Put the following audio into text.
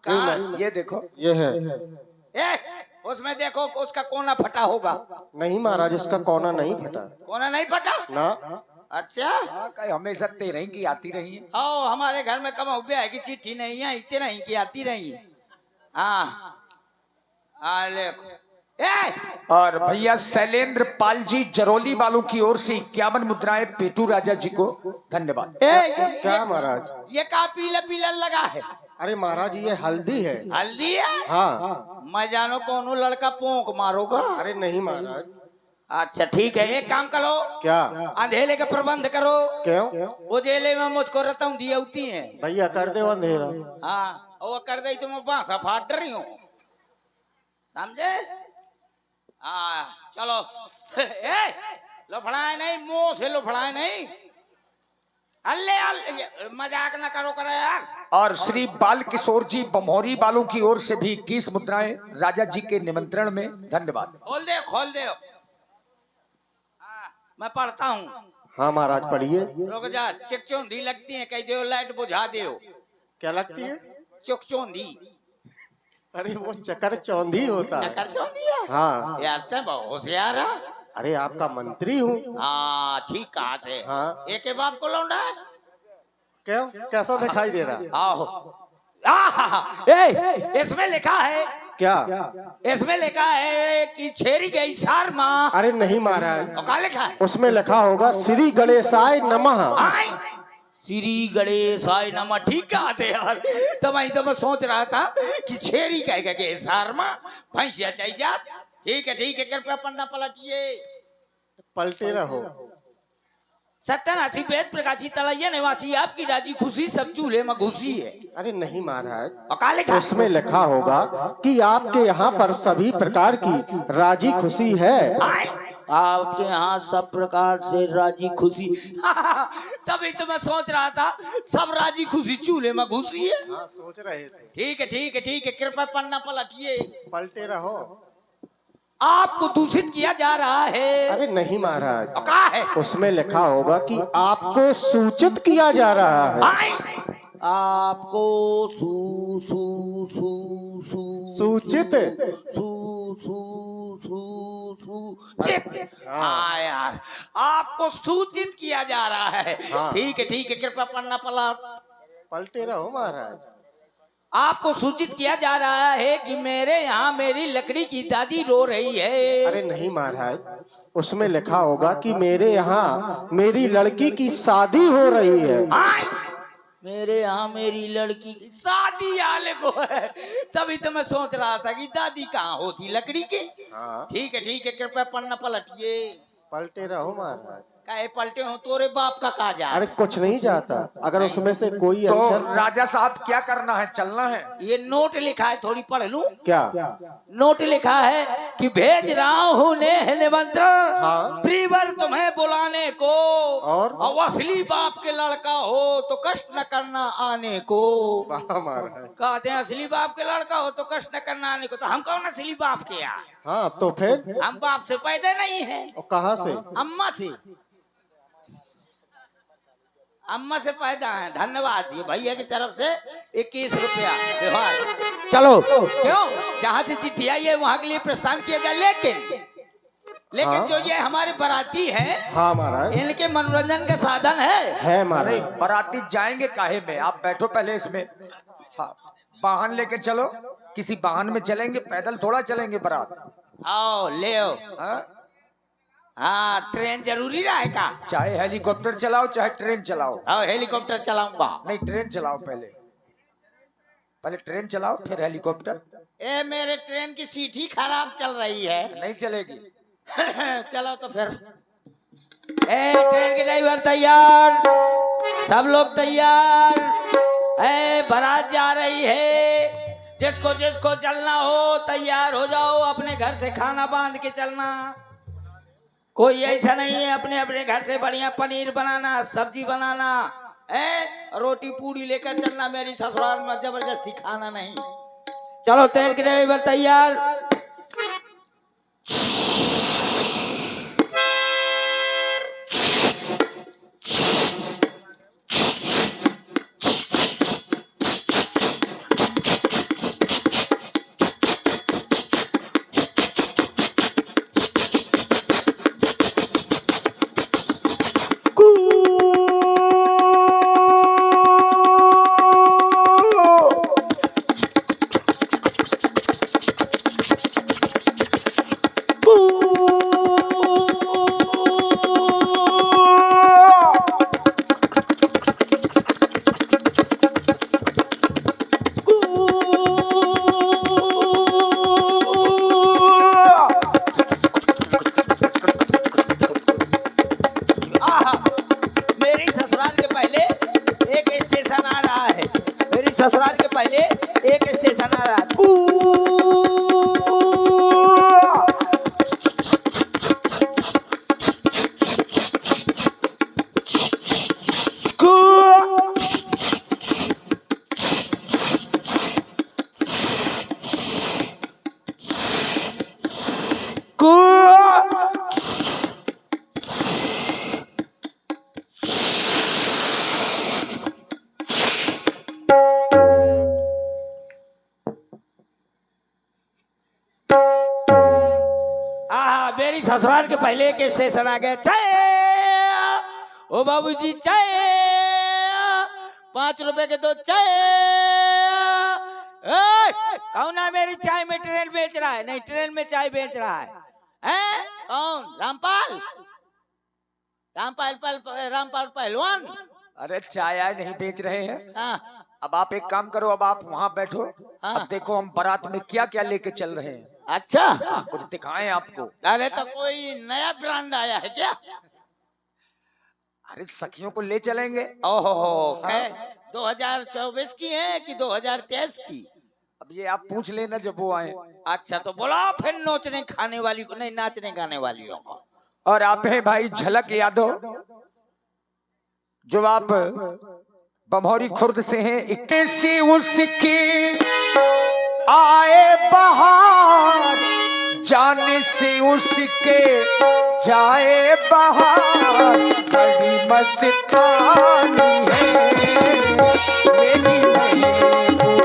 ये देखो, ये है। उसमें देखो उसका कोना फटा होगा। नहीं महाराज, इसका कोना नहीं फटा। कोना नहीं फटा ना। अच्छा। कहीं हमेशा तेरह ही की आती रही है। आओ हमारे घर में कम है की चिट्ठी नहीं है, इतने नहीं की आती रही। हाँ देखो। और भैया शैलेंद्र पाल जी जरोली वालों की ओर से 51 मुद्राएं पेटू राजा जी को धन्यवाद। क्या महाराज? ये का पीला पीला लगा है? अरे महाराज, ये हल्दी है। हल्दी है? हाँ। मैं जानो कौन लड़का पोंक मारोगा। अरे नहीं महाराज। अच्छा ठीक है, एक काम करो। क्या? अंधेरे का प्रबंध करो। क्यों? वो जेले में मुझको रतन दी होती है। भैया कर दे अंधेरा। हाँ वो कर दे तो मैं बांसा फाट रही हूँ, समझे? चलो। लफड़ाए नहीं, मुंह से लफड़ाए नहीं। अल्ले मजाक ना करो करे यार। और श्री बाल किशोर जी बमोरी वालों की ओर से भी 21 मुद्राएं राजा जी के निमंत्रण में धन्यवाद। खोल दे खोल दे। मैं पढ़ता हूँ। हाँ महाराज पढ़िए। रुक जा, चकचौंधी लगती है, कह दो लाइट बुझा दो। क्या लगती है? चकचौंधी। अरे वो चकर चौंधी होता है। चकर चौंधी है? हाँ यार ते बहुत होशियार है। अरे आपका मंत्री हूँ। हाँ ठीक कहा थे। हाँ। एक के बाप को लौंडा है। क्यों? कैसा दिखाई दे रहा? आओ। इसमें लिखा है। क्या? इसमें लिखा है कि छेरी गई सार माँ। अरे नहीं महाराज, क्या लिखा है? उसमें लिखा होगा श्री गणेशाय नमः। श्री गणेशाय नमः। ठीक कहा थे यार। तो मैं सोच रहा था कि छेरी कह के सार माँ भैंसिया चाहिए जात। ठीक है कृपया पन्ना पलटिए। पलटे रहो। सत्यानाशी वेद प्रकाशी तलैया निवासी आपकी राजी खुशी सब चूल्हे में घुसी है। अरे नहीं महाराज, लिखा? उसमें लिखा होगा कि आपके यहाँ पर सभी प्रकार की राजी खुशी है। आपके यहाँ सब प्रकार से राजी खुशी। तभी तो मैं सोच रहा था सब राजी खुशी चूल्हे में घुसी है। हाँ, सोच रहे थे। ठीक है कृपया पन्ना पलटिए। पलटे रहो। आपको दूषित किया जा रहा है। अरे नहीं महाराज, क्या है? उसमें लिखा होगा कि आपको सूचित किया जा रहा है। आपको सूचित। हाँ यार, आपको सूचित किया जा रहा है। हाँ। ठीक है कृपया पन्ना पलटे रहो महाराज। आपको सूचित किया जा रहा है कि मेरे यहाँ मेरी लकड़ी की दादी रो रही है। अरे नहीं महाराज, उसमें लिखा होगा कि मेरे यहाँ मेरी लड़की की शादी हो रही है। मेरे यहाँ मेरी लड़की की शादी आले को है। तभी तो मैं सोच रहा था कि दादी कहाँ होती लकड़ी के। हाँ। ठीक है कृपया पन्ना पलटिए। पलटे रहो महाराज। काहे पलटे हो? तोरे बाप का कहा जा? अरे कुछ नहीं जाता। अगर उसमें से कोई तो अक्षर। राजा साहब क्या करना है, चलना है? ये नोट लिखा है, थोड़ी पढ़ लूं क्या? नोट लिखा है कि भेज रहा हूँ निमंत्रण। हाँ। प्रीवर तुम्हें बुलाने को। और असली बाप के लड़का हो तो कष्ट न करना आने को। महाराज कहते हैं असली बाप के लड़का हो तो कष्ट न करना आने को। तो हम कौन असली बाप के यार? हाँ तो फिर हम बाप से पैदा नहीं है। कहाँ से? अम्मा से। अम्मा से पैदा है। धन्यवाद। ये भैया की तरफ से 21 रुपया व्यवहार। चलो क्यों, जहाँ से चिट्ठी आई है वहाँ के लिए प्रस्थान किया जाए। लेकिन हाँ? जो ये हमारे बाराती है, हाँ महाराज, इनके मनोरंजन का साधन है महाराज। बाराती जाएंगे काहे में? आप बैठो पहले इसमें। हाँ, वाहन लेके चलो। किसी वाहन में चलेंगे, पैदल थोड़ा चलेंगे बारात। आओ ले आओ। हाँ? ट्रेन जरूरी रहा है का? चाहे हेलीकॉप्टर चलाओ चाहे ट्रेन चलाओ। आओ हेलीकॉप्टर चलाऊंगा। नहीं, ट्रेन चलाओ। पहले ट्रेन चलाओ फिर हेलीकॉप्टर। ए मेरे ट्रेन की सीट ही खराब चल रही है। नहीं चलेगी। चलो तो फिर। ट्रेन के ड्राइवर तैयार, सब लोग तैयार। बारात जा रही है। जिसको जिसको चलना हो तैयार हो जाओ। अपने घर से खाना बांध के चलना। कोई ऐसा नहीं है अपने अपने घर से बढ़िया पनीर बनाना, सब्जी बनाना, रोटी पूड़ी लेकर चलना। मेरी ससुराल में जबरदस्ती खाना नहीं। चलो ट्रेन के ड्राइवर तैयार। मेरी ससुराल के पहले के स्टेशन आ गए। चाय ओ बाबूजी चाय, 5 रुपए के 2 चाय। कौन है मेरी चाय में ट्रेन बेच रहा है? नहीं, ट्रेन में चाय बेच रहा है। हैं? कौन? रामपाल? रामपाल पहलवान? अरे चाय आय नहीं बेच रहे हैं। हाँ। अब आप एक काम करो, अब आप वहाँ बैठो। हाँ। अब देखो हम बारात में क्या क्या लेके चल रहे हैं। अच्छा, हाँ, कुछ दिखाएं आपको। अरे तो कोई नया ब्रांड आया है क्या? अरे सखियों को ले चलेंगे। ओहो, 2024 की है कि 2023 की? अब ये आप पूछ लेना जब वो आए। अच्छा, तो बोला फिर नोचने खाने वाली को नहीं, नाचने गाने वालियों को। और आप हैं भाई झलक यादव, जो आप बमौरी खुर्द से हैं। 21 उसकी आए बहार, जाने से उसके जाए बहार। बड़ी मस्तानी है मेरी नहीं